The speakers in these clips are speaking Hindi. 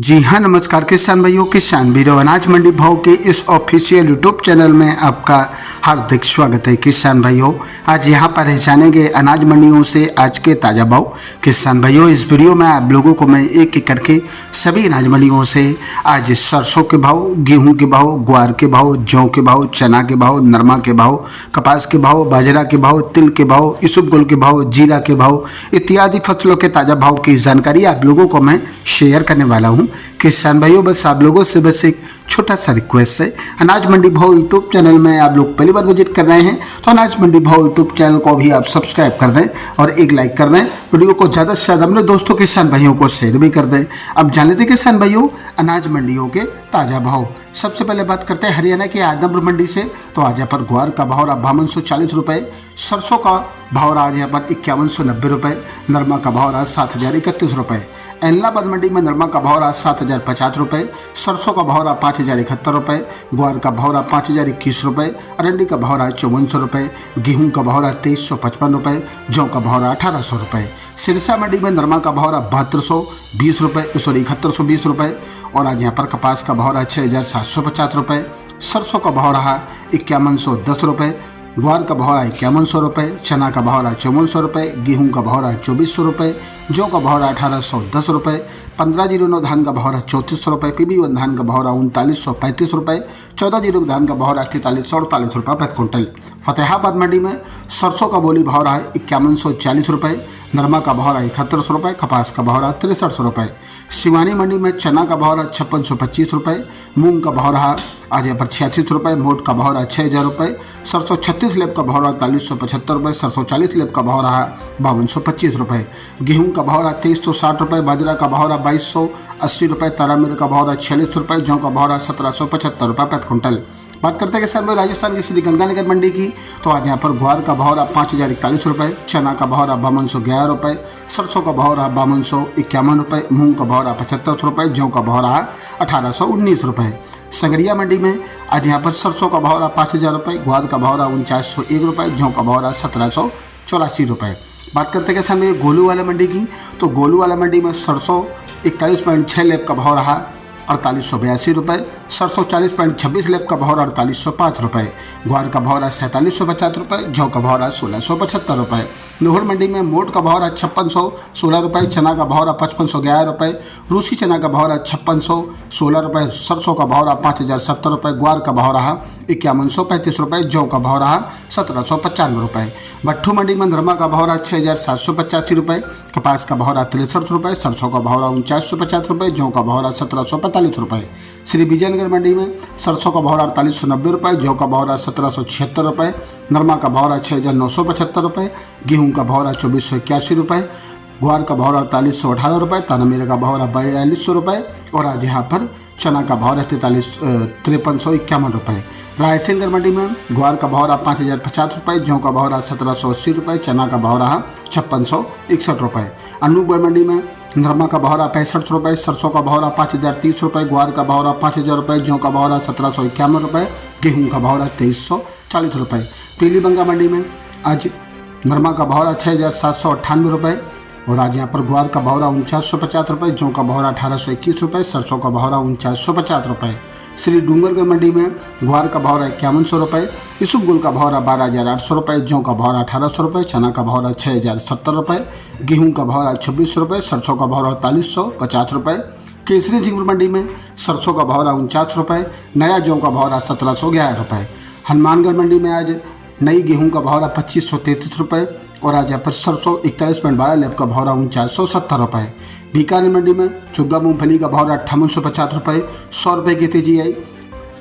जी हाँ, नमस्कार किसान भाइयों, किसान वीरों, अनाज मंडी भाव के इस ऑफिशियल यूट्यूब चैनल में आपका हार्दिक स्वागत है। किसान भाइयों, आज यहाँ पर जानेंगे अनाज मंडियों से आज के ताज़ा भाव। किसान भाइयों, इस वीडियो में आप लोगों को मैं एक एक करके सभी अनाज मंडियों से आज सरसों के भाव, गेहूँ के भाव, ग्वार के भाव, जौ के भाव, चना के भाव, नरमा के भाव, कपास के भाव, बाजरा के भाव, तिल के भाव, इसबगोल के भाव, जीरा के भाव इत्यादि फसलों के ताज़ा भाव की जानकारी आप लोगों को मैं शेयर करने वाला हूं। किसान भाइयों, बस आप लोगों से बस एक छोटा सा रिक्वेस्ट है, अनाज मंडी भाव यूट्यूब चैनल में आप लोग पहली बार विजिट कर रहे हैं तो अनाज मंडी भाव यूट्यूब चैनल को भी आप सब्सक्राइब कर दें और एक लाइक कर दें। वीडियो को ज़्यादा से ज़्यादा अपने दोस्तों किसान भाइयों को शेयर भी कर दें। अब जान लेते किसान भाइयों अनाज मंडियों के ताज़ा भाव। सबसे पहले बात करते हैं हरियाणा के आदमपुर मंडी से। तो आज यहाँ पर ग्वार का भाव रहा 5240 रुपये, सरसों का भाव रहा आज यहाँ पर 5190 रुपये, नरमा का भाव रहा 7031 रुपये। एलनाबाद मंडी में नरमा का भाव रहा 7050 रुपये, सरसों का भाव रहा 5071 रुपये, ग्वार का भाव रहा 5021 रुपये, अरंडी का भाव रहा 5400 रुपये, गेहूँ का भाव रहा 2355 रुपये, जौ का भाव रहा 1800 रुपये। सिरसा मंडी में नरमा का भाव रहा 7220 रुपये, सॉरी 7120 रुपये। और आज यहाँ पर कपास का भाव रहा 6750 रुपये, सरसों का भाव रहा 5110 रुपये, ग्वार का भाव रहा 5100 रुपये, चना का भाव रहा 5400 रुपये, गेहूँ का भाव रहा 2400 रुपये, जौ का भाव रहा 1810 रुपये, 1509 धान का भाव रहा 3400 रुपये, PB1 धान का भाव रहा 3935 रुपये, 14 धान का भाव रहा 4348 रुपये प्रति क्विंटल। फतेहाबाद मंडी में सरसों का बोली भाव रहा 5140 रुपये, नरमा का भाव रहा 7100 रुपये, कपास का भाव रहा 6300 रुपये। सिवानी मंडी में चना का भाव रहा 5625 रुपये, मूंग का भाव रहा आज यहाँ पर 86 रुपये, मोट का भाव रहा 6000 रुपये, सरसों 36 लेब का भाव रहा 4375 रुपये, सरसों 40 लेब का भाव रहा 5225 रुपये, गेहूँ का भाव रहा 2360 रुपये, बाजरा का भाव रहा 2280 रुपये, तारामीर का भाव रहा 46 रुपये, जौ का भाव रहा 1775 रुपये प्रति क्विंटल। बात करते हैं किसान भाई राजस्थान की श्री गंगानगर मंडी की। तो आज यहाँ पर ग्वार का भाव रहा 5041 रुपये, चना का भाव रहा 5211 रुपये, सरसों का भाव रहा 5251 रुपये, मूंग का भाव रहा 75 रुपये, जौ का भाव रहा 1819 रुपये। संगरिया मंडी में आज यहाँ पर सरसों का भाव रहा 5000 रुपये, ग्वार का भाव रहा 4901 रुपये, जौ का भाव रहा 1784 रुपये। बात करते हैं किसान भाई गोलू वाला मंडी की। तो गोलू वाला मंडी में सरसों 41.6 लेब का भाव रहा 4882 रुपये, सरसों 40.26 लेब का भाव रहा 4805 रुपये, ग्वार का भाव रहा 4750 रुपये, जौ का भाव रहा 1675 रुपये। लोहर मंडी में मोट का भाव रहा 5616 रुपये, चना का भाव रहा 5511 रुपये, रूसी चना का भाव रहा 5616 रुपये, सरसों का भाव रहा 5070 रुपये, ग्वार का भाव रहा 5135 रुपये, जौ का भाव रहा 1795 रुपये। भट्ठू मंडी में नरमा का भाव रहा 6785 रुपये, कपास का भाव रहा 63 रुपये, सरसों का भाव रहा 4950 रुपये, जौ का भाव रहा 1745 रुपये। श्री विजयनगर मंडी में सरसों का भाव रहा 4890 रुपये, जौ का भाव रहा 1776 रुपये, नरमा का भाव रहा 6975 रुपये, गेहूँ का भाव रहा 2481 रुपये, ग्वार का भाव रहा 4318 रुपये, तानामीर का भाव रहा 4200 रुपये। और आज यहाँ पर चना का भाव रहा 5351 रुपये। रायसेनगर मंडी में ग्वार का भाव रहा 5050 रुपये, जौ का भाव रहा 1780 रुपये, चना का भाव रहा 5661 रुपये। अनूपगढ़ मंडी में नरमा का भाव रहा 65 रुपये, सरसों का भाव रहा 5030 रुपये, ग्वार का भाव रहा 5000 रुपये, जौ का भाव रहा 1751 रुपये, गेहूँ का भाव रहा 2340 रुपये। पीलीबंगा मंडी में आज नरमा का भाव रहा 6798 रुपये, और आज यहाँ पर ग्वार का भाव रहा 4950 रुपये, जौ का भाव रहा 1821 रुपये, सरसों का भाव रहा 4950 रुपये। श्री डूंगरगढ़ मंडी में ग्वार का भाव रहा 5100 रुपये, इसबगोल का भाव रहा 12800 रुपये, जौ का भाव रहा 1800 रुपये, चना का भाव रहा 6070 रुपये, गेहूँ का भाव रहा 2600 रुपये, सरसों का भाव रहा 4350 रुपये। केसरी झिंगुर मंडी में सरसों का भाव रहा 49 रुपये, नया जौ का भाव रहा 1711 रुपये। हनुमानगढ़ मंडी में आज नई गेहूँ का भाव रहा 2533 रुपये, और आज यहाँ पर सरसों 41.12 लेब का भाव रहा 4970 रुपये। बीकानेर मंडी में चुग्गा मूंगफली का भाव रहा 5850 रुपये, 100 रुपये की तेजी आई।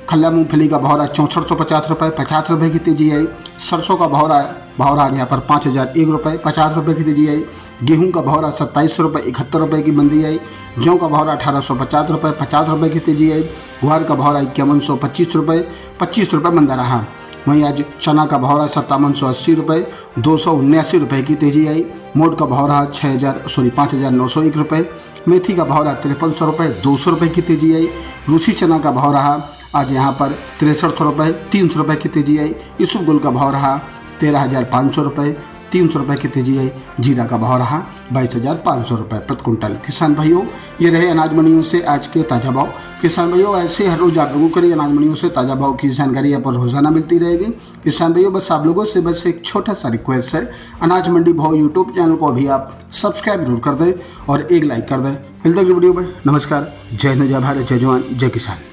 खल्ला मूंगफली का भाव रहा 6450 रुपये, 50 रुपये की तेजी आई। सरसों का भाव रहा यहाँ पर 5001 रुपये, 50 रुपये की तेजी आई। गेहूँ का भाव रहा 2700 रुपये, 71 रुपये की मंदी आई। जौ का भाव रहा 1850 रुपये, 50 रुपये की तेजी आई। ग्वार का भाव रहा 5125 रुपये, 25 रुपये मंदा रहा। वहीं आज चना का भाव रहा 5780 रुपये, 279 रुपये की तेजी आई। मोट का भाव रहा 5901 रुपये। मेथी का भाव रहा 5300 रुपये, 200 रुपये की तेजी आई। रूसी चना का भाव रहा आज यहाँ पर 63 रुपये, 300 रुपये की तेजी आई। इसबगोल का भाव रहा 13500 रुपये, 300 रुपये की तेजी है। जीरा का भाव रहा 22,500 रुपये प्रति कुंटल। किसान भाइयों, ये रहे अनाज मंडियों से आज के ताज़ा भाव। किसान भाइयों, ऐसे हर रोज आप लोगों के लिए अनाज मंडियों से ताज़ा भाव की जानकारी यहाँ पर रोजाना मिलती रहेगी। किसान भाइयों, बस आप लोगों से बस एक छोटा सा रिक्वेस्ट है, अनाज मंडी भाव यूट्यूब चैनल को अभी आप सब्सक्राइब जरूर कर दें और एक लाइक कर दें। मिलते हैं अगली वीडियो में। नमस्कार, जय हिंद, जय भारत, जय जवान, जय किसान।